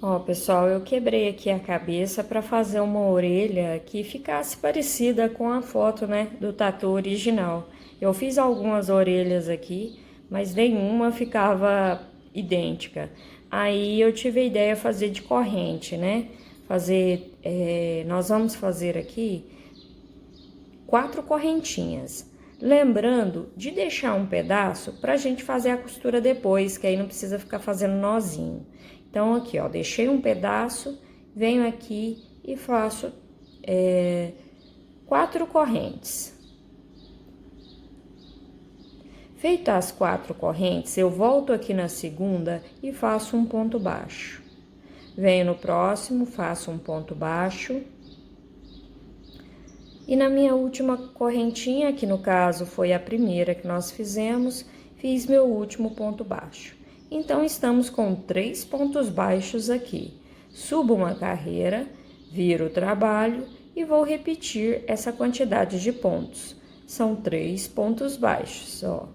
Ó, pessoal, eu quebrei aqui a cabeça para fazer uma orelha que ficasse parecida com a foto, né, do tatu original. Eu fiz algumas orelhas aqui, mas nenhuma ficava idêntica. Aí eu tive a ideia de fazer de corrente, né? Nós vamos fazer aqui 4 correntinhas. Lembrando de deixar um pedaço pra gente fazer a costura depois, que aí não precisa ficar fazendo nozinho. Então, aqui, ó, deixei um pedaço, venho aqui e faço 4 correntes. Feitas as 4 correntes, eu volto aqui na segunda e faço um ponto baixo. Venho no próximo, faço um ponto baixo. E na minha última correntinha, que no caso foi a primeira que nós fizemos, fiz meu último ponto baixo. Então, estamos com 3 pontos baixos aqui. Subo uma carreira, viro o trabalho e vou repetir essa quantidade de pontos. São 3 pontos baixos, ó.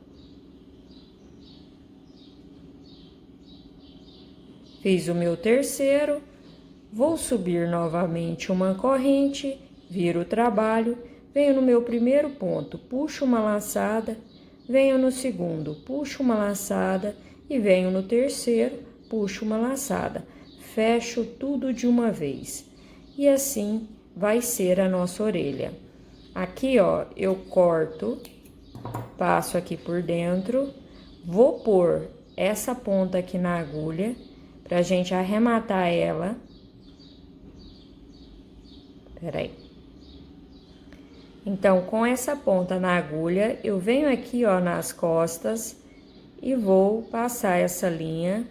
Fiz o meu terceiro, vou subir novamente uma corrente, viro o trabalho, venho no meu primeiro ponto, puxo uma laçada, venho no segundo, puxo uma laçada e venho no terceiro, puxo uma laçada. Fecho tudo de uma vez. E assim vai ser a nossa orelha. Aqui, ó, eu corto, passo aqui por dentro, vou pôr essa ponta aqui na agulha, pra gente arrematar ela. Peraí. Então, com essa ponta na agulha, eu venho aqui, ó, nas costas e vou passar essa linha.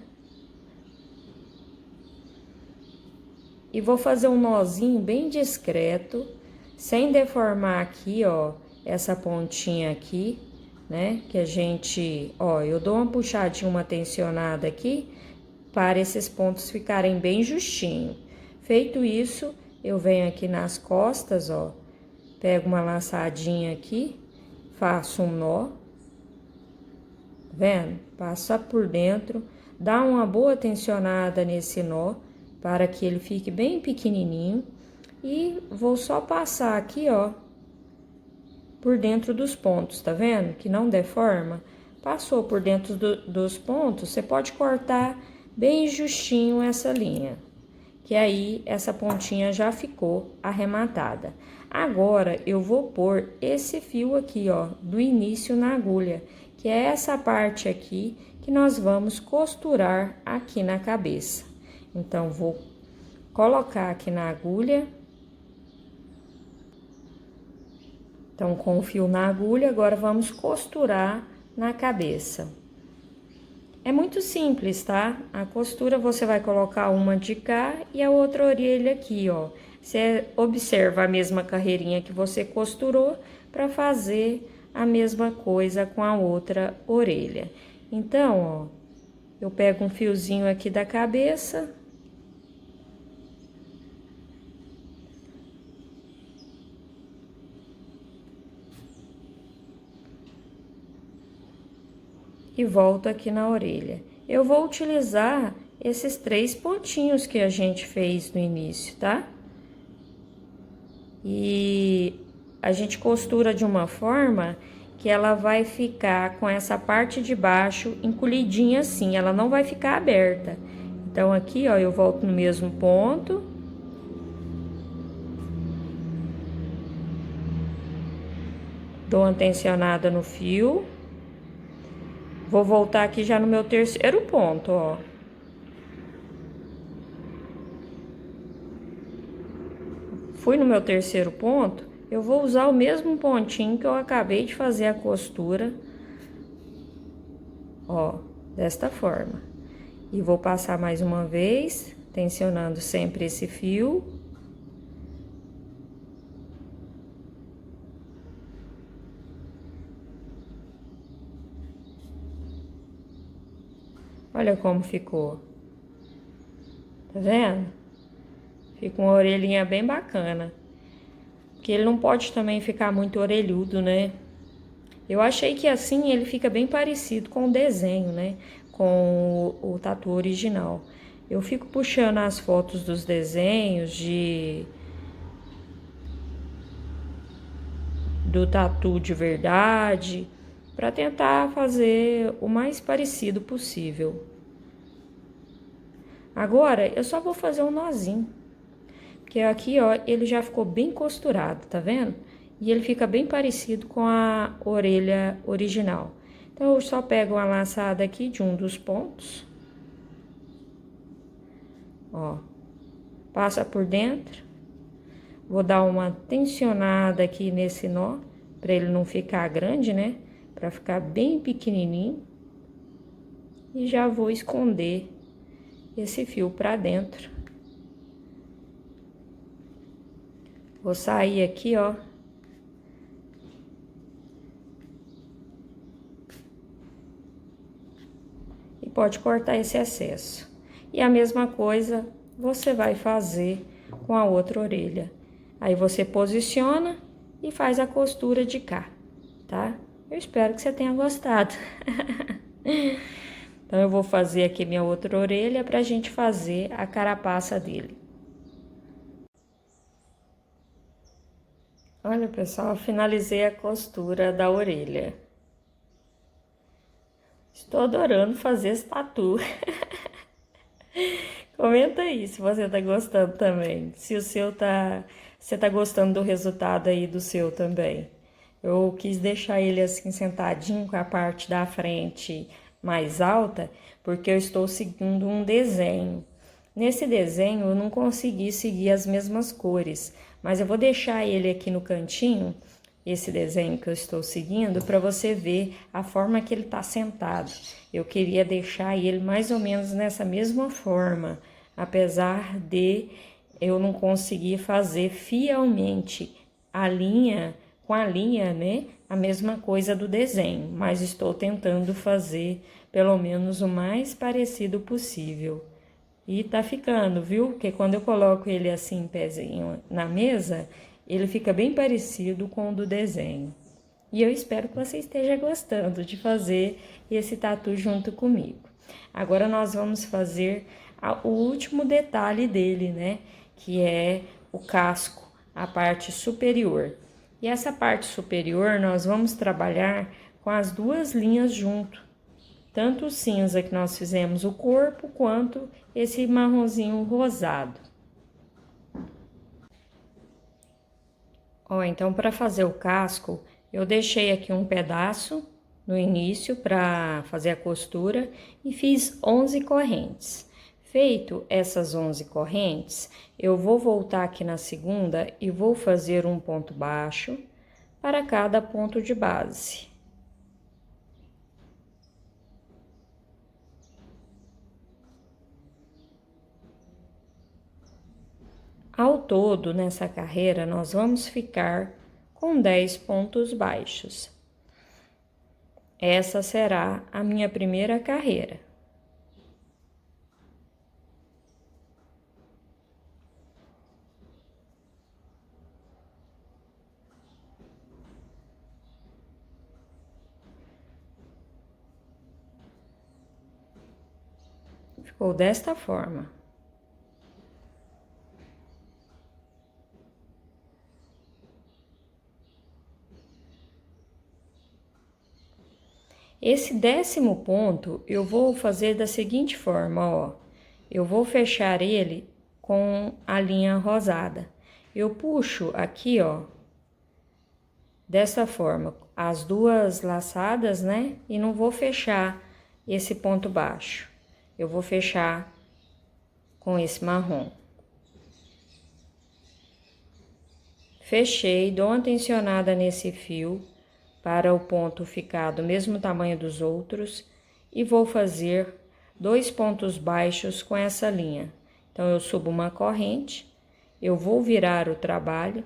E vou fazer um nozinho bem discreto, sem deformar aqui, ó, essa pontinha aqui, né? Que a gente, ó, eu dou uma puxadinha, uma tensionada aqui, para esses pontos ficarem bem justinho. Feito isso, eu venho aqui nas costas, ó, pego uma laçadinha aqui, faço um nó, tá vendo? Passa por dentro, dá uma boa tensionada nesse nó, para que ele fique bem pequenininho. E vou só passar aqui, ó, por dentro dos pontos, tá vendo? Que não deforma. Passou por dentro dos pontos, você pode cortar bem justinho essa linha, que aí essa pontinha já ficou arrematada. Agora, eu vou pôr esse fio aqui, ó, do início na agulha, que é essa parte aqui que nós vamos costurar aqui na cabeça. Então, vou colocar aqui na agulha. Então, com o fio na agulha, agora vamos costurar na cabeça. É muito simples, tá? A costura você vai colocar uma de cá e a outra orelha aqui, ó. Você observa a mesma carreirinha que você costurou para fazer a mesma coisa com a outra orelha. Então, ó, eu pego um fiozinho aqui da cabeça. E volto aqui na orelha. Eu vou utilizar esses 3 pontinhos que a gente fez no início, tá? E a gente costura de uma forma que ela vai ficar com essa parte de baixo encolhidinha assim, ela não vai ficar aberta. Então, aqui, ó, eu volto no mesmo ponto. Dou uma tensionada no fio. Vou voltar aqui já no meu terceiro ponto, ó. Fui no meu terceiro ponto, eu vou usar o mesmo pontinho que eu acabei de fazer a costura, ó, desta forma. E vou passar mais uma vez, tensionando sempre esse fio. Olha como ficou. Tá vendo? Fica uma orelhinha bem bacana. Porque ele não pode também ficar muito orelhudo, né? Eu achei que assim ele fica bem parecido com o desenho, né? Com o tatu original. Eu fico puxando as fotos dos desenhos do tatu de verdade, para tentar fazer o mais parecido possível. Agora, eu só vou fazer um nozinho, porque aqui, ó, ele já ficou bem costurado, tá vendo? E ele fica bem parecido com a orelha original. Então, eu só pego uma laçada aqui de um dos pontos, ó, passa por dentro, vou dar uma tensionada aqui nesse nó, para ele não ficar grande, né? Para ficar bem pequenininho. E já vou esconder esse fio para dentro. Vou sair aqui, ó. E pode cortar esse excesso. E a mesma coisa você vai fazer com a outra orelha. Aí você posiciona e faz a costura de cá, tá? Eu espero que você tenha gostado. Então, eu vou fazer aqui minha outra orelha pra gente fazer a carapaça dele. Olha, pessoal, finalizei a costura da orelha. Estou adorando fazer esse tatu. Comenta aí se você tá gostando também. Se o seu você tá gostando do resultado aí do seu também. Eu quis deixar ele assim sentadinho com a parte da frente mais alta, porque eu estou seguindo um desenho. Nesse desenho eu não consegui seguir as mesmas cores, mas eu vou deixar ele aqui no cantinho, esse desenho que eu estou seguindo, para você ver a forma que ele está sentado. Eu queria deixar ele mais ou menos nessa mesma forma, apesar de eu não conseguir fazer fielmente a linha, com a linha, né? A mesma coisa do desenho, mas estou tentando fazer pelo menos o mais parecido possível. E tá ficando, viu? Porque quando eu coloco ele assim, em pezinho na mesa, ele fica bem parecido com o do desenho. E eu espero que você esteja gostando de fazer esse tatu junto comigo. Agora nós vamos fazer o último detalhe dele, né? Que é o casco, a parte superior. E essa parte superior nós vamos trabalhar com as duas linhas junto. Tanto o cinza que nós fizemos o corpo, quanto esse marronzinho rosado. Ó, então para fazer o casco, eu deixei aqui um pedaço no início para fazer a costura e fiz 11 correntes. Feito essas 11 correntes, eu vou voltar aqui na segunda e vou fazer um ponto baixo para cada ponto de base. Ao todo, nessa carreira, nós vamos ficar com 10 pontos baixos. Essa será a minha primeira carreira. Ficou desta forma. Esse 10º ponto eu vou fazer da seguinte forma, ó. Eu vou fechar ele com a linha rosada. Eu puxo aqui, ó, dessa forma, as duas laçadas, né? E não vou fechar esse ponto baixo. Eu vou fechar com esse marrom. Fechei, dou uma tensionada nesse fio para o ponto ficar do mesmo tamanho dos outros e vou fazer 2 pontos baixos com essa linha. Então, eu subo uma corrente, eu vou virar o trabalho,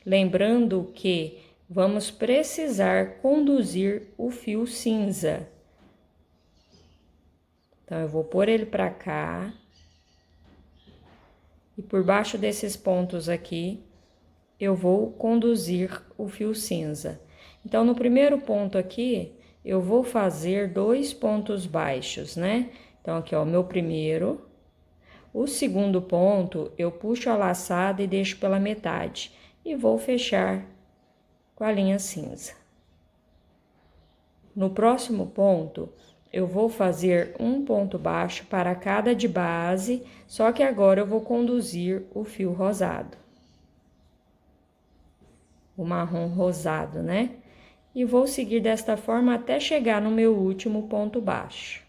lembrando que vamos precisar conduzir o fio cinza. Então, eu vou pôr ele para cá e por baixo desses pontos aqui, eu vou conduzir o fio cinza. Então, no primeiro ponto aqui, eu vou fazer 2 pontos baixos, né? Então, aqui, ó, meu primeiro. O segundo ponto, eu puxo a laçada e deixo pela metade. E vou fechar com a linha cinza. No próximo ponto, eu vou fazer um ponto baixo para cada de base, só que agora eu vou conduzir o fio rosado. O marrom rosado, né? E vou seguir desta forma até chegar no meu último ponto baixo.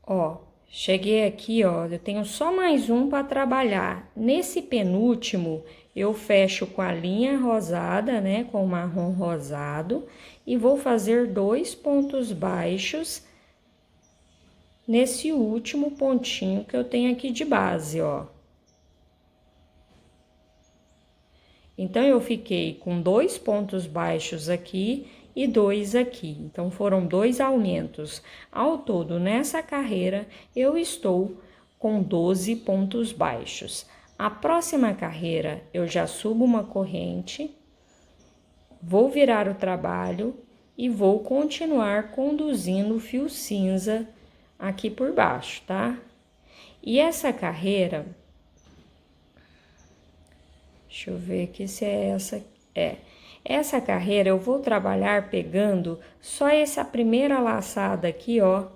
Ó, cheguei aqui, ó, eu tenho só mais um para trabalhar. Nesse penúltimo, eu fecho com a linha rosada, né, com o marrom rosado, e vou fazer 2 pontos baixos nesse último pontinho que eu tenho aqui de base, ó. Então, eu fiquei com 2 pontos baixos aqui e 2 aqui. Então, foram 2 aumentos. Ao todo, nessa carreira, eu estou com 12 pontos baixos. A próxima carreira, eu já subo uma corrente, vou virar o trabalho e vou continuar conduzindo o fio cinza aqui por baixo, tá? E essa carreira, deixa eu ver aqui se é essa. Essa carreira eu vou trabalhar pegando só essa primeira laçada aqui, ó,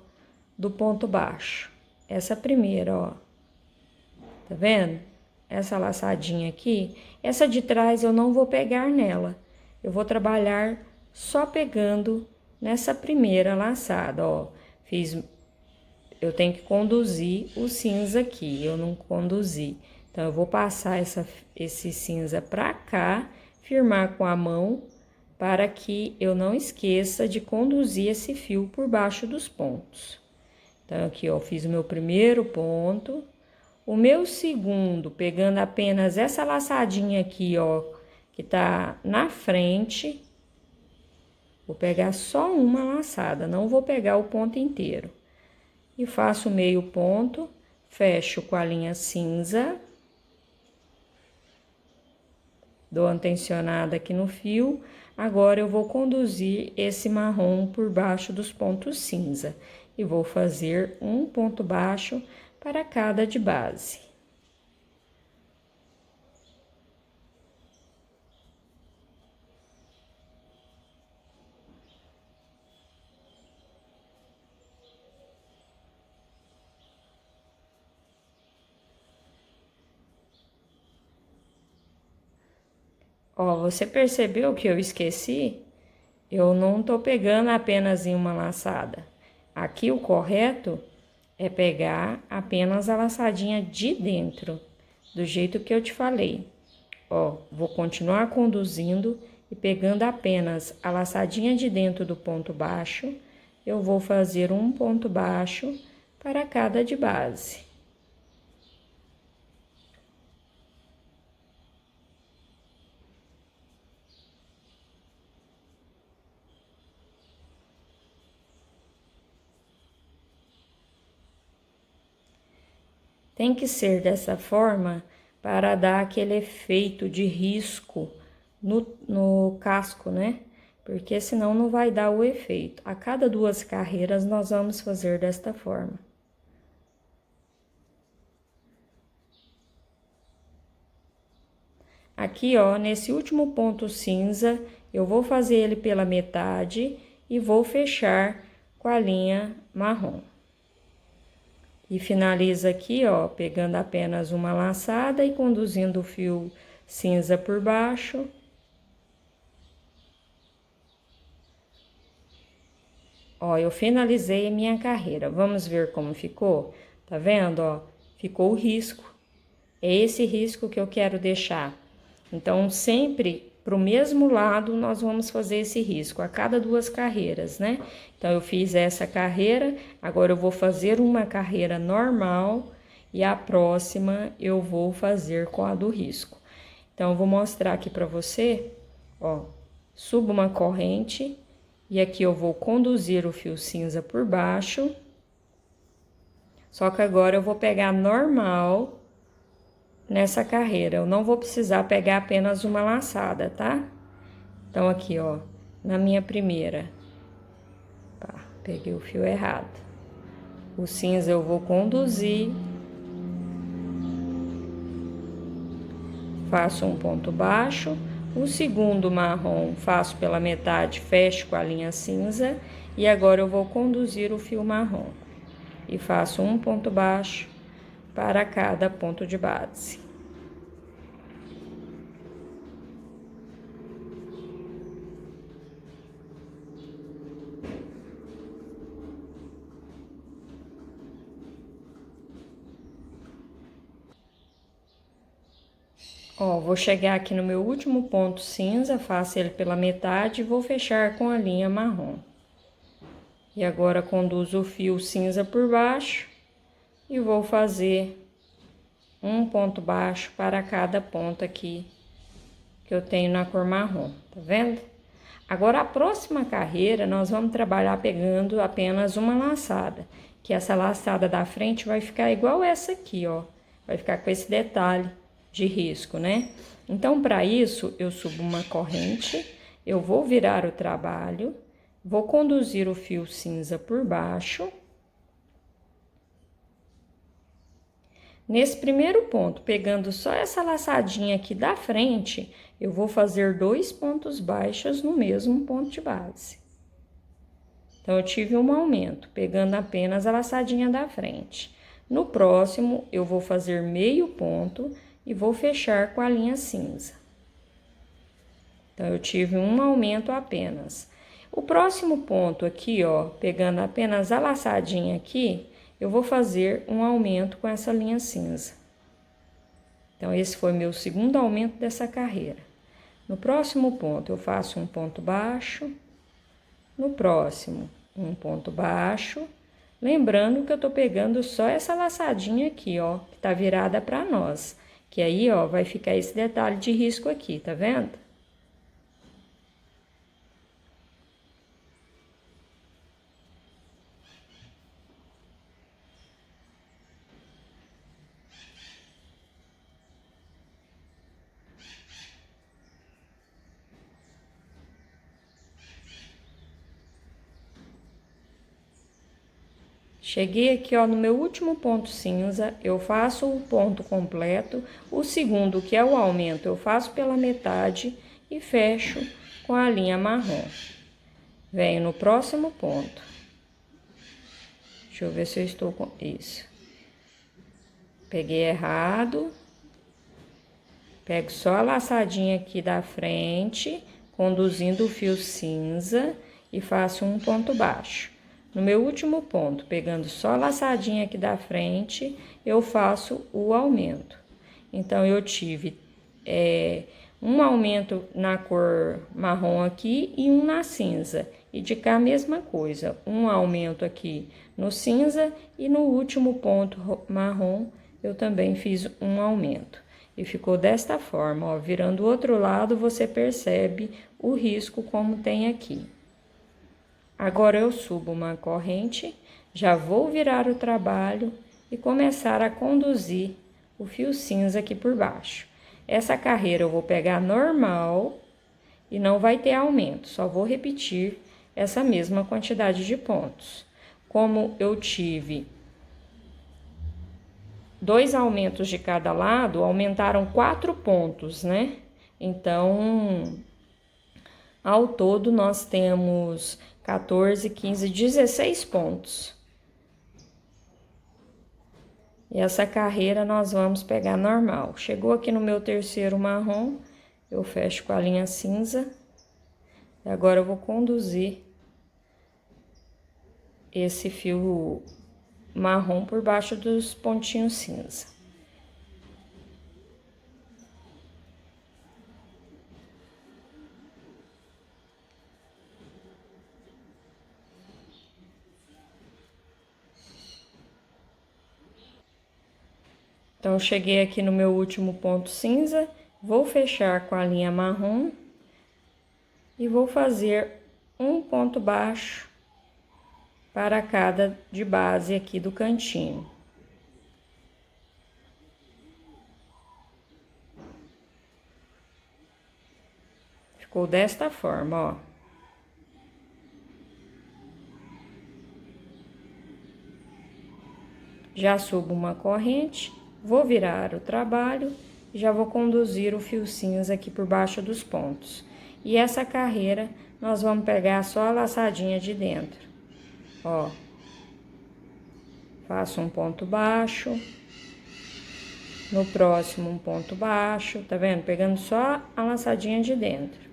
do ponto baixo. Essa primeira, ó. Tá vendo? Essa laçadinha aqui. Essa de trás eu não vou pegar nela. Eu vou trabalhar só pegando nessa primeira laçada, ó. Eu tenho que conduzir o cinza aqui, eu não conduzi. Então, eu vou passar esse cinza pra cá, firmar com a mão, para que eu não esqueça de conduzir esse fio por baixo dos pontos. Então, aqui, ó, fiz o meu primeiro ponto. O meu segundo, pegando apenas essa laçadinha aqui, ó, que tá na frente, vou pegar só uma laçada, não vou pegar o ponto inteiro. E faço meio ponto, fecho com a linha cinza. Dou uma tensionada aqui no fio. Agora, eu vou conduzir esse marrom por baixo dos pontos cinza. E vou fazer um ponto baixo para cada de base. Ó, você percebeu que eu esqueci? Eu não tô pegando apenas em uma laçada. Aqui o correto é pegar apenas a laçadinha de dentro, do jeito que eu te falei. Ó, vou continuar conduzindo e pegando apenas a laçadinha de dentro do ponto baixo, eu vou fazer um ponto baixo para cada de base. Tem que ser dessa forma para dar aquele efeito de risco no casco, né? Porque senão não vai dar o efeito. A cada 2 carreiras nós vamos fazer desta forma. Aqui, ó, nesse último ponto cinza, eu vou fazer ele pela metade e vou fechar com a linha marrom. E finaliza aqui, ó, pegando apenas uma laçada e conduzindo o fio cinza por baixo. Ó, eu finalizei a minha carreira. Vamos ver como ficou? Tá vendo, ó? Ficou o risco. É esse risco que eu quero deixar. Então, sempre pro mesmo lado, nós vamos fazer esse risco, a cada 2 carreiras, né? Então, eu fiz essa carreira, agora eu vou fazer uma carreira normal e a próxima eu vou fazer com a do risco. Então, eu vou mostrar aqui pra você, ó, subo uma corrente e aqui eu vou conduzir o fio cinza por baixo. Só que agora eu vou pegar normal nessa carreira, eu não vou precisar pegar apenas uma laçada, tá? Então, aqui, ó, na minha primeira, pá, peguei o fio errado. O cinza eu vou conduzir, faço um ponto baixo, o segundo marrom faço pela metade, fecho com a linha cinza, e agora eu vou conduzir o fio marrom. E faço um ponto baixo para cada ponto de base. Ó, vou chegar aqui no meu último ponto cinza, faço ele pela metade e vou fechar com a linha marrom. E agora conduzo o fio cinza por baixo e vou fazer um ponto baixo para cada ponta aqui que eu tenho na cor marrom, tá vendo? Agora, a próxima carreira, nós vamos trabalhar pegando apenas uma laçada, que essa laçada da frente vai ficar igual essa aqui, ó. Vai ficar com esse detalhe de risco, né? Então, para isso, eu subo uma corrente, eu vou virar o trabalho, vou conduzir o fio cinza por baixo. Nesse primeiro ponto, pegando só essa laçadinha aqui da frente, eu vou fazer 2 pontos baixos no mesmo ponto de base. Então, eu tive um aumento, pegando apenas a laçadinha da frente. No próximo, eu vou fazer meio ponto e vou fechar com a linha cinza. Então, eu tive um aumento apenas. O próximo ponto aqui, ó, pegando apenas a laçadinha aqui, eu vou fazer um aumento com essa linha cinza. Então, esse foi meu segundo aumento dessa carreira. No próximo ponto, eu faço um ponto baixo. No próximo, um ponto baixo. Lembrando que eu tô pegando só essa laçadinha aqui, ó, que tá virada pra nós. Que aí, ó, vai ficar esse detalhe de risco aqui, tá vendo? Cheguei aqui, ó, no meu último ponto cinza, eu faço o ponto completo, o segundo, que é o aumento, eu faço pela metade e fecho com a linha marrom. Venho no próximo ponto. Deixa eu ver se eu estou com isso. Peguei errado. Pego só a laçadinha aqui da frente, conduzindo o fio cinza e faço um ponto baixo. No meu último ponto, pegando só a laçadinha aqui da frente, eu faço o aumento. Então, eu tive um aumento na cor marrom aqui e um na cinza. E de cá a mesma coisa, um aumento aqui no cinza e no último ponto marrom eu também fiz um aumento. E ficou desta forma, ó, virando o outro lado, você percebe o risco como tem aqui. Agora, eu subo uma corrente, já vou virar o trabalho e começar a conduzir o fio cinza aqui por baixo. Essa carreira eu vou pegar normal e não vai ter aumento, só vou repetir essa mesma quantidade de pontos. Como eu tive 2 aumentos de cada lado, aumentaram 4 pontos, né? Então, ao todo, nós temos 14, 15, 16 pontos. E essa carreira nós vamos pegar normal. Chegou aqui no meu terceiro marrom, eu fecho com a linha cinza. E agora eu vou conduzir esse fio marrom por baixo dos pontinhos cinza. Então, cheguei aqui no meu último ponto cinza, vou fechar com a linha marrom e vou fazer um ponto baixo para cada de base aqui do cantinho. Ficou desta forma, ó. Já subo uma corrente, vou virar o trabalho e já vou conduzir o fio cinza aqui por baixo dos pontos. E essa carreira, nós vamos pegar só a laçadinha de dentro, ó. Faço um ponto baixo, no próximo um ponto baixo, tá vendo? Pegando só a laçadinha de dentro.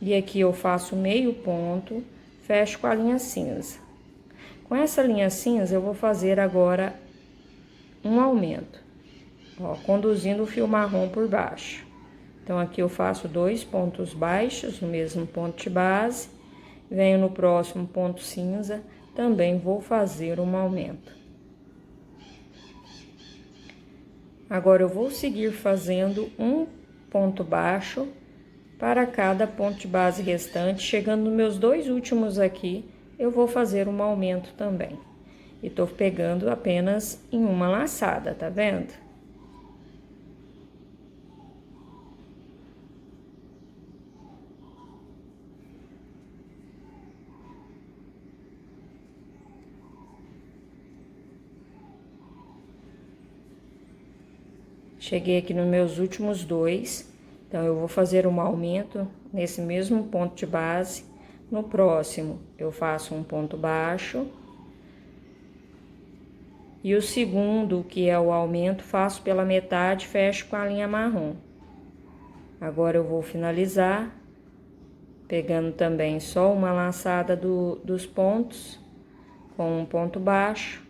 E aqui eu faço meio ponto, fecho com a linha cinza. Com essa linha cinza, eu vou fazer agora um aumento, ó, conduzindo o fio marrom por baixo. Então, aqui eu faço 2 pontos baixos no mesmo ponto de base, venho no próximo ponto cinza, também vou fazer um aumento. Agora, eu vou seguir fazendo um ponto baixo para cada ponto de base restante, chegando nos meus 2 últimos aqui, eu vou fazer um aumento também. E tô pegando apenas em uma laçada, tá vendo? Cheguei aqui nos meus últimos 2, então eu vou fazer um aumento nesse mesmo ponto de base. No próximo, eu faço um ponto baixo. E o segundo, que é o aumento, faço pela metade, fecho com a linha marrom. Agora, eu vou finalizar, pegando também só uma laçada dos pontos, com um ponto baixo,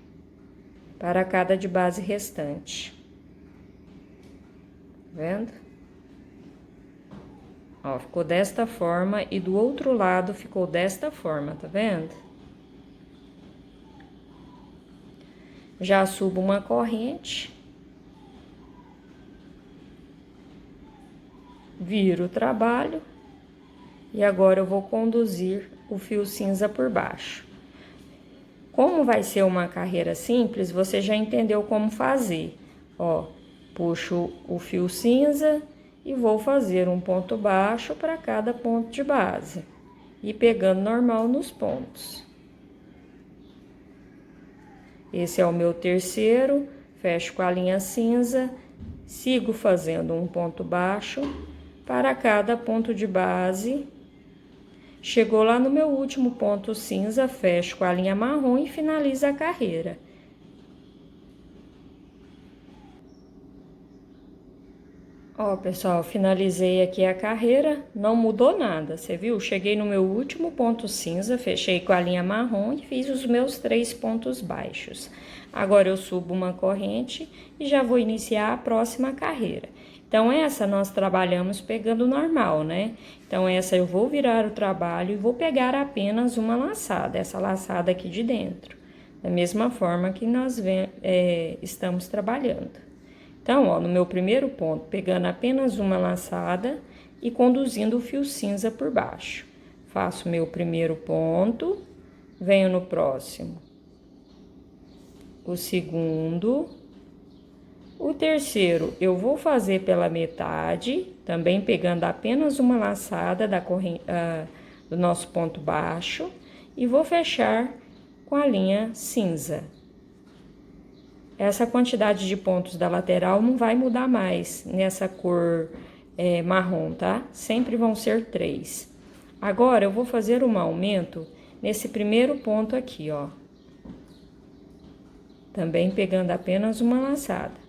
para cada de base restante. Tá vendo? Ó, ficou desta forma e do outro lado ficou desta forma, tá vendo? Já subo uma corrente. Viro o trabalho. E agora eu vou conduzir o fio cinza por baixo. Como vai ser uma carreira simples, você já entendeu como fazer. Ó, puxo o fio cinza e vou fazer um ponto baixo para cada ponto de base. E pegando normal nos pontos. Esse é o meu terceiro, fecho com a linha cinza, sigo fazendo um ponto baixo para cada ponto de base. Chegou lá no meu último ponto cinza, fecho com a linha marrom e finalizo a carreira. Ó, pessoal, finalizei aqui a carreira, não mudou nada, você viu? Cheguei no meu último ponto cinza, fechei com a linha marrom e fiz os meus 3 pontos baixos. Agora, eu subo uma corrente e já vou iniciar a próxima carreira. Então, essa nós trabalhamos pegando normal, né? Então, essa eu vou virar o trabalho e vou pegar apenas uma laçada, essa laçada aqui de dentro. Da mesma forma que nós estamos trabalhando. Então, ó, no meu primeiro ponto, pegando apenas uma laçada e conduzindo o fio cinza por baixo. Faço meu primeiro ponto, venho no próximo. O segundo. O terceiro, eu vou fazer pela metade, também pegando apenas uma laçada do nosso ponto baixo. E vou fechar com a linha cinza. Essa quantidade de pontos da lateral não vai mudar mais nessa cor marrom, tá? Sempre vão ser 3. Agora, eu vou fazer um aumento nesse primeiro ponto aqui, ó. Também pegando apenas uma laçada.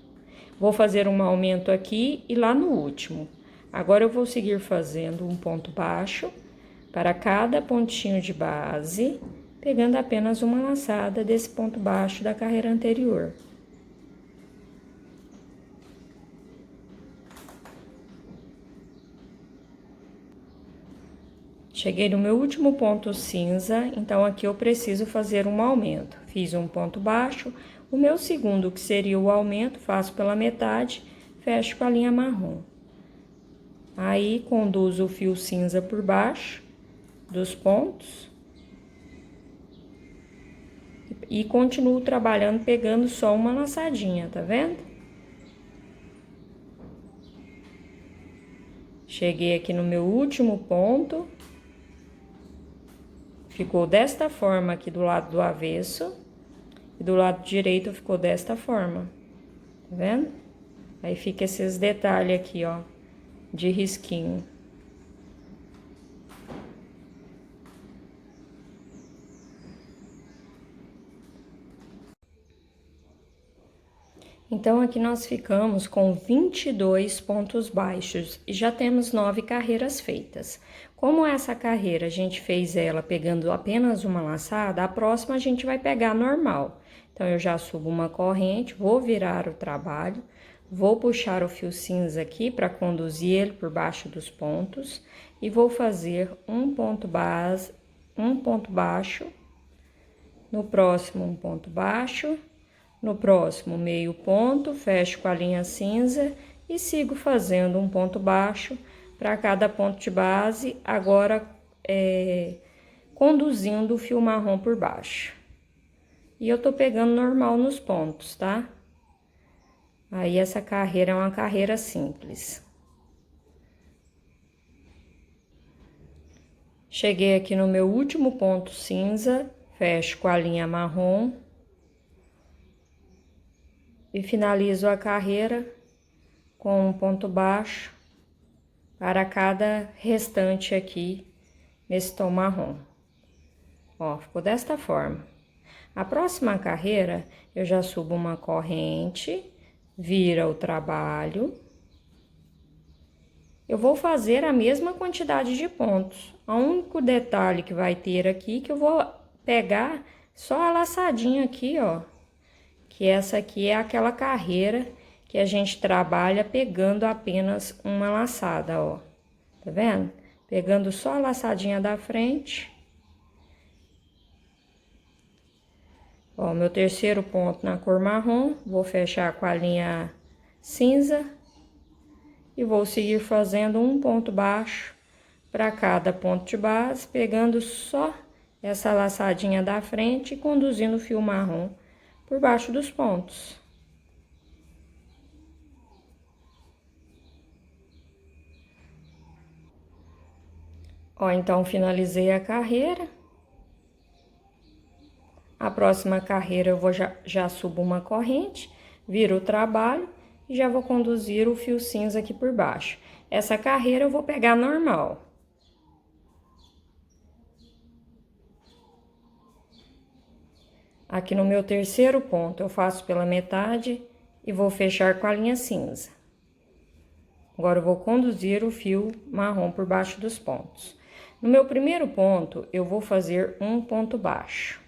Vou fazer um aumento aqui e lá no último. Agora, eu vou seguir fazendo um ponto baixo para cada pontinho de base, pegando apenas uma laçada desse ponto baixo da carreira anterior. Cheguei no meu último ponto cinza, então aqui eu preciso fazer um aumento. Fiz um ponto baixo, O meu segundo, que seria o aumento, faço pela metade, fecho com a linha marrom. Aí, conduzo o fio cinza por baixo dos pontos. E continuo trabalhando, pegando só uma laçadinha, tá vendo? Cheguei aqui no meu último ponto. Ficou desta forma aqui do lado do avesso. E do lado direito ficou desta forma. Tá vendo? Aí fica esses detalhes aqui, ó, de risquinho. Então, aqui nós ficamos com 22 pontos baixos e já temos 9 carreiras feitas. Como essa carreira a gente fez ela pegando apenas uma laçada, a próxima a gente vai pegar normal. Então, eu já subo uma corrente, vou virar o trabalho, vou puxar o fio cinza aqui para conduzir ele por baixo dos pontos e vou fazer um ponto base, um ponto baixo, no próximo um ponto baixo. No próximo, meio ponto, fecho com a linha cinza e sigo fazendo um ponto baixo para cada ponto de base, agora conduzindo o fio marrom por baixo. E eu tô pegando normal nos pontos, tá? Aí, essa carreira é uma carreira simples. Cheguei aqui no meu último ponto cinza, fecho com a linha marrom. E finalizo a carreira com um ponto baixo para cada restante aqui nesse tom marrom. Ó, ficou desta forma. A próxima carreira, eu já subo uma corrente, vira o trabalho. Eu vou fazer a mesma quantidade de pontos. O único detalhe que vai ter aqui, que eu vou pegar só a laçadinha aqui, ó. Que essa aqui é aquela carreira que a gente trabalha pegando apenas uma laçada, ó. Tá vendo? Pegando só a laçadinha da frente. Ó, meu terceiro ponto na cor marrom, vou fechar com a linha cinza. E vou seguir fazendo um ponto baixo para cada ponto de base, pegando só essa laçadinha da frente e conduzindo o fio marrom por baixo dos pontos. Ó, então, finalizei a carreira. A próxima carreira eu vou já subo uma corrente, viro o trabalho e já vou conduzir o fio cinza aqui por baixo. Essa carreira eu vou pegar normal. Aqui no meu terceiro ponto, eu faço pela metade e vou fechar com a linha cinza. Agora, eu vou conduzir o fio marrom por baixo dos pontos. No meu primeiro ponto, eu vou fazer um ponto baixo.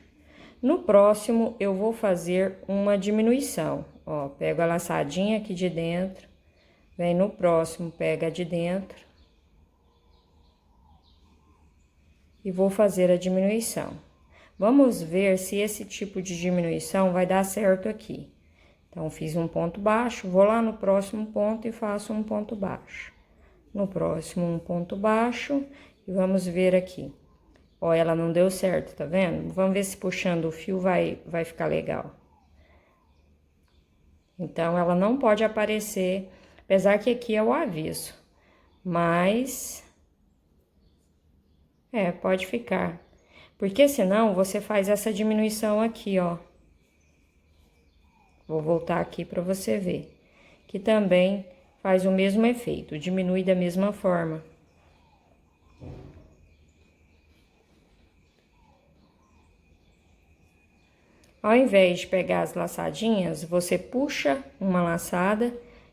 No próximo, eu vou fazer uma diminuição. Ó, pego a laçadinha aqui de dentro, vem no próximo, pega de dentro. E vou fazer a diminuição. Vamos ver se esse tipo de diminuição vai dar certo aqui. Então, fiz um ponto baixo, vou lá no próximo ponto e faço um ponto baixo. No próximo, um ponto baixo e vamos ver aqui. Ó, ela não deu certo, tá vendo? Vamos ver se puxando o fio vai ficar legal. Então, ela não pode aparecer, apesar que aqui é o avesso, mas pode ficar. Porque senão você faz essa diminuição aqui, ó. Vou voltar aqui para você ver. Que também faz o mesmo efeito, diminui da mesma forma. Ao invés de pegar as laçadinhas, você puxa uma laçada,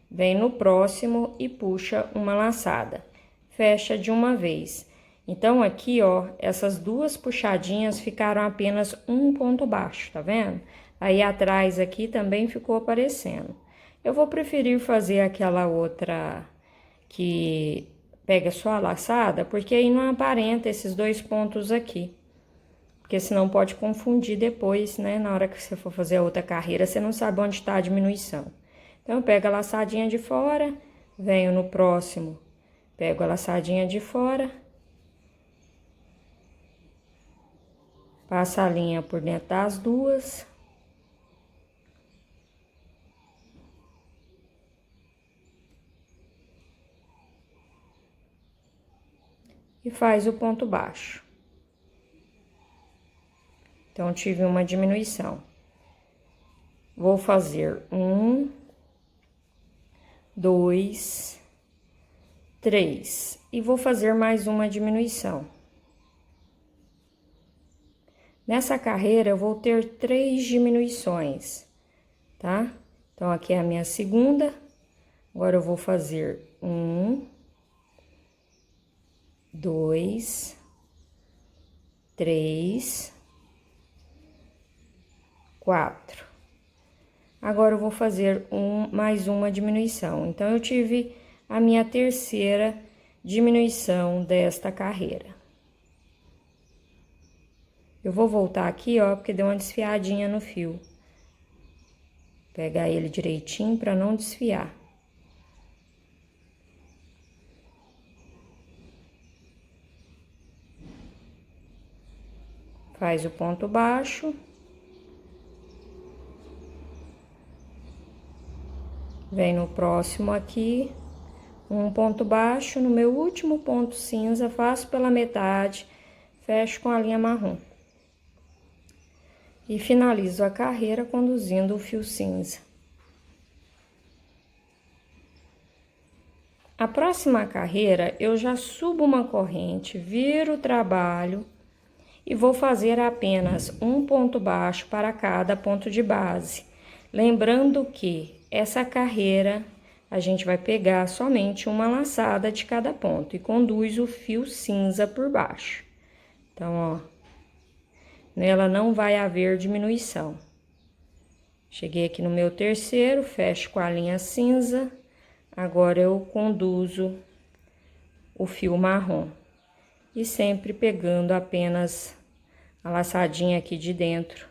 vem no próximo e puxa uma laçada. Fecha de uma vez. Então, aqui, ó, essas duas puxadinhas ficaram apenas um ponto baixo, tá vendo? Aí, atrás aqui também ficou aparecendo. Eu vou preferir fazer aquela outra que pega só a laçada, porque aí não aparenta esses dois pontos aqui. porque senão pode confundir depois, né? Na hora que você for fazer a outra carreira, você não sabe onde está a diminuição. Então, eu pego a laçadinha de fora, venho no próximo, pego a laçadinha de fora, passo a linha por dentro das duas. E faz o ponto baixo. Então, tive uma diminuição. Vou fazer 1, 2, 3. E vou fazer mais uma diminuição. Nessa carreira, eu vou ter 3 diminuições, tá? Então, aqui é a minha segunda. Agora, eu vou fazer 1, 2, 3, 4. Agora, eu vou fazer mais uma diminuição. Então, eu tive a minha terceira diminuição desta carreira. Eu vou voltar aqui, ó, porque deu uma desfiadinha no fio. Pegar ele direitinho para não desfiar. Faz o ponto baixo. Vem no próximo aqui, um ponto baixo, no meu último ponto cinza, faço pela metade, fecho com a linha marrom. E finalizo a carreira conduzindo o fio cinza. A próxima carreira, eu já subo uma corrente, viro o trabalho e vou fazer apenas um ponto baixo para cada ponto de base. Lembrando que essa carreira, a gente vai pegar somente uma laçada de cada ponto e conduz o fio cinza por baixo. Então, ó, nela não vai haver diminuição. Cheguei aqui no meu terceiro, fecho com a linha cinza, agora eu conduzo o fio marrom. E sempre pegando apenas a laçadinha aqui de dentro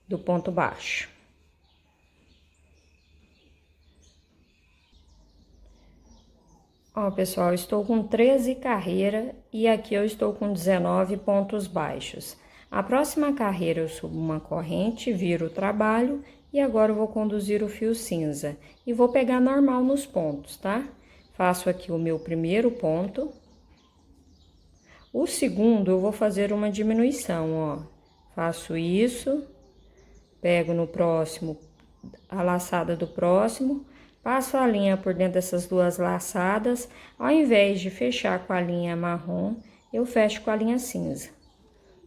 do ponto baixo. Ó, pessoal, estou com 13 carreiras e aqui eu estou com 19 pontos baixos. A próxima carreira eu subo uma corrente, viro o trabalho e agora eu vou conduzir o fio cinza. E vou pegar normal nos pontos, tá? Faço aqui o meu primeiro ponto. O segundo eu vou fazer uma diminuição, ó. Faço isso, pego no próximo, a laçada do próximo. Passo a linha por dentro dessas duas laçadas, ao invés de fechar com a linha marrom, eu fecho com a linha cinza.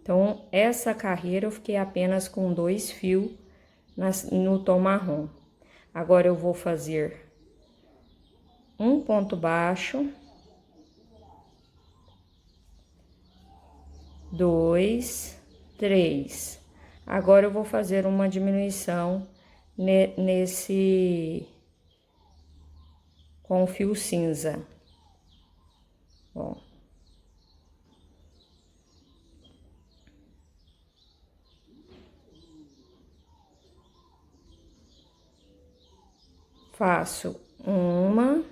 Então, essa carreira eu fiquei apenas com 2 fios no tom marrom. Agora, eu vou fazer um ponto baixo, 2, 3. Agora, eu vou fazer uma diminuição com o fio cinza, ó. Faço 1,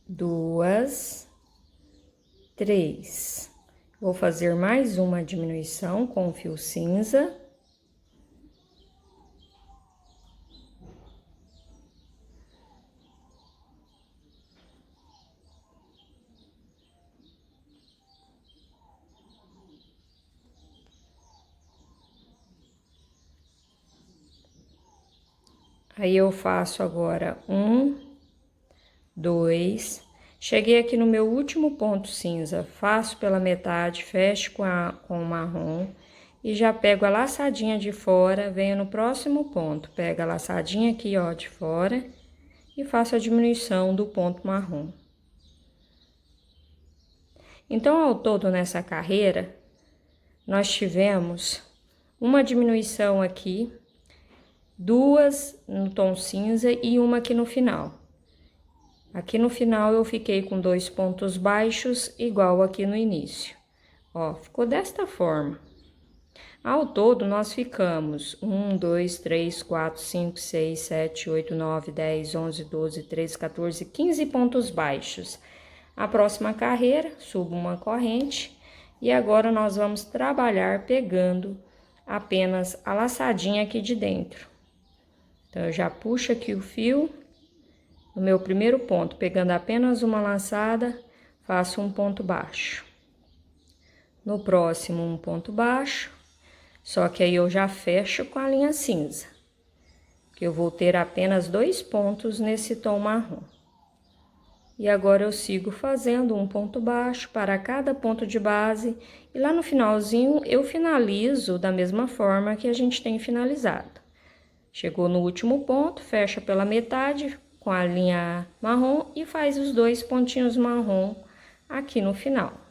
2, 3. Vou fazer mais uma diminuição com o fio cinza. Aí, eu faço agora 1, 2, cheguei aqui no meu último ponto cinza, faço pela metade, fecho com o marrom e já pego a laçadinha de fora, venho no próximo ponto, pego a laçadinha aqui, ó, de fora e faço a diminuição do ponto marrom. Então, ao todo nessa carreira, nós tivemos uma diminuição aqui, 2 no tom cinza e uma aqui no final. Aqui no final eu fiquei com 2 pontos baixos, igual aqui no início. Ó, ficou desta forma. Ao todo, nós ficamos 1, 2, 3, 4, 5, 6, 7, 8, 9, 10, 11, 12, 13, 14, 15 pontos baixos. A próxima carreira, subo uma corrente e agora nós vamos trabalhar pegando apenas a laçadinha aqui de dentro. Então, eu já puxo aqui o fio no meu primeiro ponto, pegando apenas uma laçada, faço um ponto baixo. No próximo, um ponto baixo. Só que aí eu já fecho com a linha cinza, que eu vou ter apenas 2 pontos nesse tom marrom. E agora eu sigo fazendo um ponto baixo para cada ponto de base, e lá no finalzinho eu finalizo da mesma forma que a gente tem finalizado. Chegou no último ponto, fecha pela metade com a linha marrom e faz os 2 pontinhos marrom aqui no final.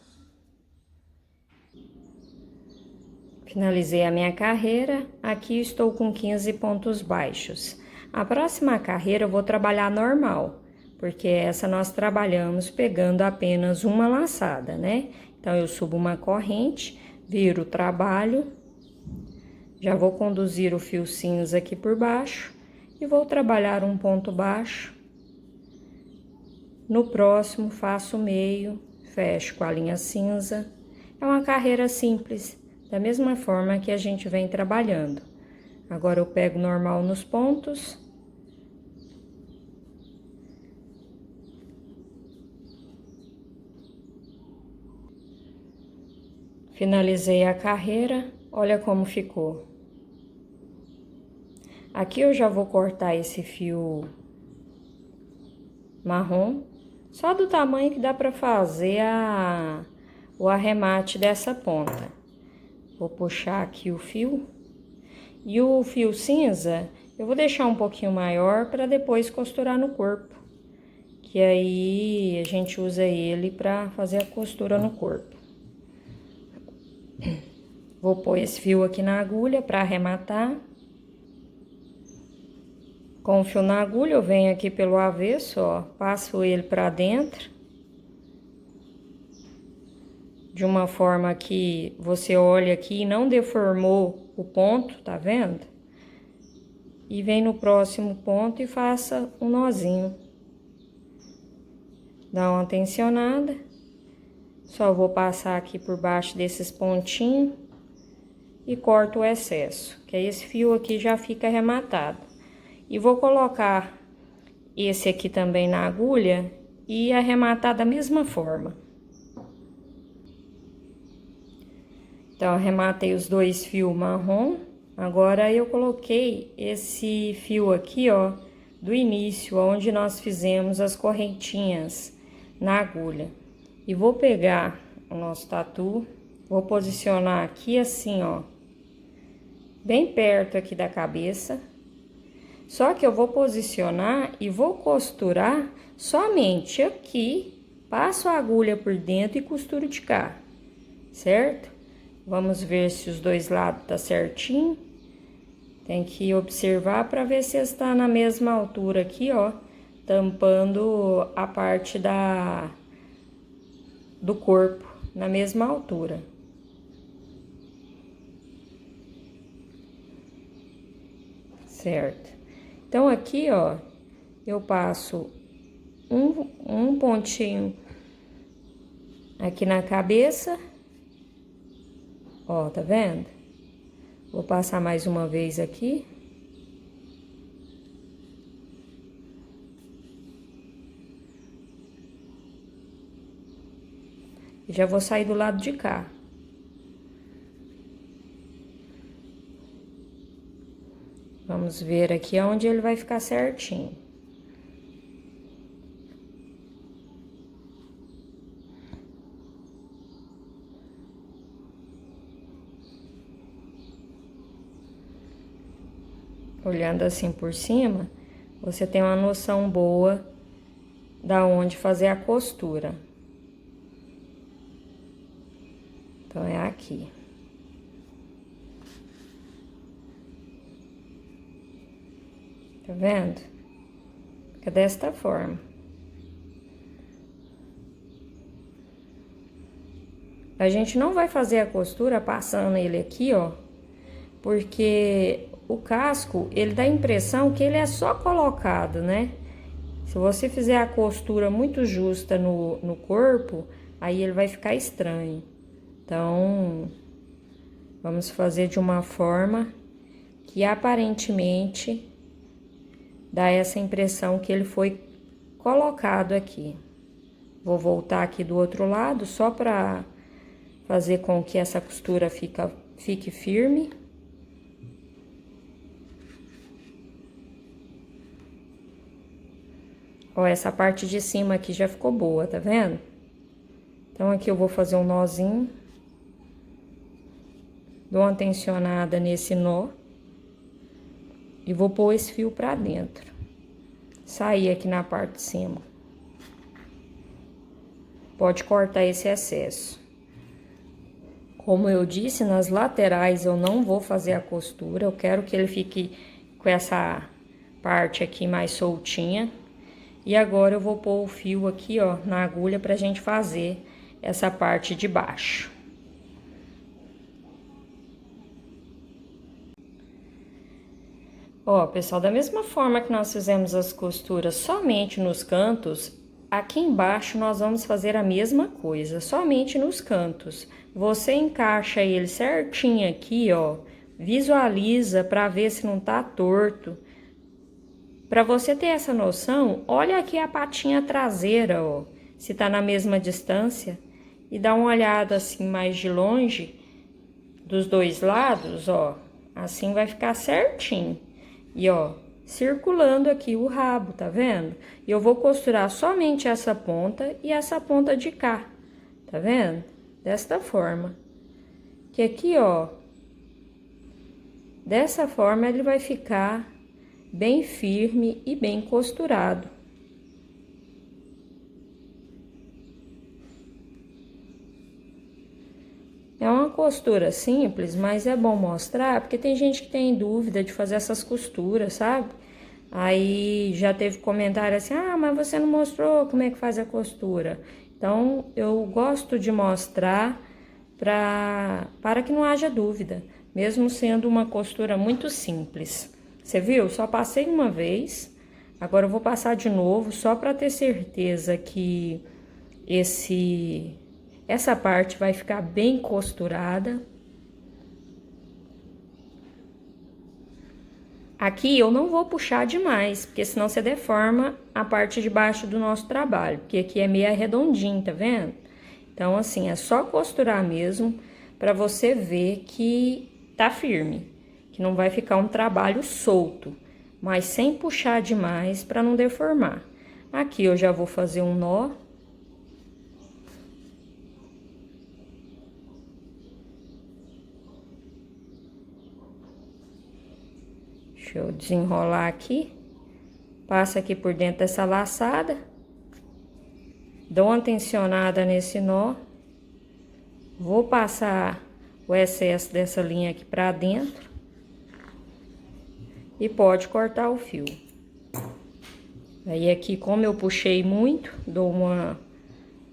Finalizei a minha carreira, aqui estou com 15 pontos baixos. A próxima carreira eu vou trabalhar normal, porque essa nós trabalhamos pegando apenas uma laçada, né? Então, eu subo uma corrente, viro o trabalho, já vou conduzir o fio cinza aqui por baixo e vou trabalhar um ponto baixo. No próximo, faço o meio, fecho com a linha cinza. É uma carreira simples, da mesma forma que a gente vem trabalhando. Agora eu pego normal nos pontos. Finalizei a carreira, olha como ficou. Aqui eu já vou cortar esse fio marrom, só do tamanho que dá para fazer o arremate dessa ponta. Vou puxar aqui o fio. E o fio cinza, eu vou deixar um pouquinho maior para depois costurar no corpo. Que aí a gente usa ele para fazer a costura no corpo. Vou pôr esse fio aqui na agulha para arrematar. Com o fio na agulha, eu venho aqui pelo avesso, ó, passo ele para dentro. De uma forma que você olha aqui e não deformou o ponto, tá vendo? E vem no próximo ponto e faça um nozinho. Dá uma tensionada. Só vou passar aqui por baixo desses pontinhos e corto o excesso, que aí esse fio aqui já fica arrematado. E vou colocar esse aqui também na agulha e arrematar da mesma forma. Então, arrematei os 2 fios marrom. Agora, eu coloquei esse fio aqui, ó, do início, onde nós fizemos as correntinhas na agulha. E vou pegar o nosso tatu, vou posicionar aqui assim, ó, bem perto aqui da cabeça. Só que eu vou posicionar e vou costurar somente aqui, passo a agulha por dentro e costuro de cá, certo? Vamos ver se os 2 lados tá certinho. Tem que observar para ver se está na mesma altura aqui, ó, tampando a parte do corpo na mesma altura. Certo? Então, aqui, ó, eu passo um pontinho aqui na cabeça. Ó, tá vendo? Vou passar mais uma vez aqui. E já vou sair do lado de cá. Vamos ver aqui onde ele vai ficar certinho. Olhando assim por cima, você tem uma noção boa da onde fazer a costura. Então, é aqui. Tá vendo? Fica desta forma. A gente não vai fazer a costura passando ele aqui, ó, porque o casco, ele dá a impressão que ele é só colocado, né? Se você fizer a costura muito justa no corpo, aí ele vai ficar estranho. Então, vamos fazer de uma forma que aparentemente dá essa impressão que ele foi colocado aqui. Vou voltar aqui do outro lado só para fazer com que essa costura fique firme. Ó, essa parte de cima aqui já ficou boa, tá vendo? Então, aqui eu vou fazer um nozinho. Dou uma tensionada nesse nó. E vou pôr esse fio pra dentro. Sair aqui na parte de cima. Pode cortar esse excesso. Como eu disse, nas laterais eu não vou fazer a costura. Eu quero que ele fique com essa parte aqui mais soltinha. E agora eu vou pôr o fio aqui, ó, na agulha pra gente fazer essa parte de baixo. Ó, pessoal, da mesma forma que nós fizemos as costuras somente nos cantos, aqui embaixo nós vamos fazer a mesma coisa, somente nos cantos. Você encaixa ele certinho aqui, ó, visualiza pra ver se não tá torto. Pra você ter essa noção, olha aqui a patinha traseira, ó, se tá na mesma distância. E dá uma olhada assim mais de longe, dos dois lados, ó, assim vai ficar certinho. E ó, circulando aqui o rabo, tá vendo? E eu vou costurar somente essa ponta e essa ponta de cá, tá vendo? Desta forma. Que aqui, ó, dessa forma ele vai ficar bem firme e bem costurado. É uma costura simples, mas é bom mostrar, porque tem gente que tem dúvida de fazer essas costuras, sabe? Aí já teve comentário assim, ah, mas você não mostrou como é que faz a costura. Então, eu gosto de mostrar para que não haja dúvida, mesmo sendo uma costura muito simples. Você viu? Só passei uma vez, agora eu vou passar de novo, só para ter certeza que essa parte vai ficar bem costurada. Aqui eu não vou puxar demais, porque senão você deforma a parte de baixo do nosso trabalho, porque aqui é meio arredondinho, tá vendo? Então, assim, é só costurar mesmo, para você ver que tá firme, que não vai ficar um trabalho solto, mas sem puxar demais para não deformar. Aqui eu já vou fazer um nó. Deixa eu desenrolar aqui. Passa aqui por dentro dessa laçada. Dou uma tensionada nesse nó. Vou passar o excesso dessa linha aqui pra dentro. E pode cortar o fio. Aí aqui, como eu puxei muito, dou uma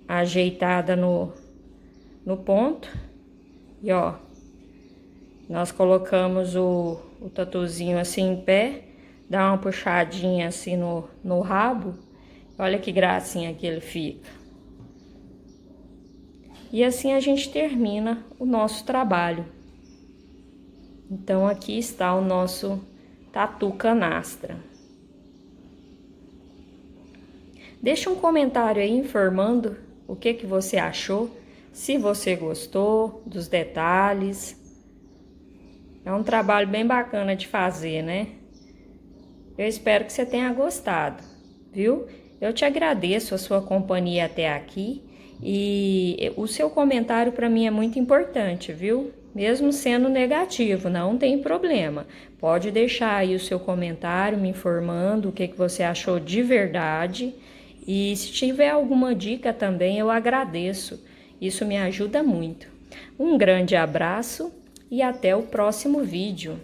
ajeitada no ponto. E ó, nós colocamos o tatuzinho assim em pé, dá uma puxadinha assim no rabo, olha que gracinha que ele fica. E assim a gente termina o nosso trabalho. Então, aqui está o nosso tatu canastra. Deixa um comentário aí informando o que você achou, se você gostou dos detalhes. É um trabalho bem bacana de fazer, né? Eu espero que você tenha gostado, viu? Eu te agradeço a sua companhia até aqui e o seu comentário para mim é muito importante, viu? Mesmo sendo negativo, não tem problema. Pode deixar aí o seu comentário me informando o que você achou de verdade. E se tiver alguma dica também, eu agradeço. Isso me ajuda muito. Um grande abraço e até o próximo vídeo.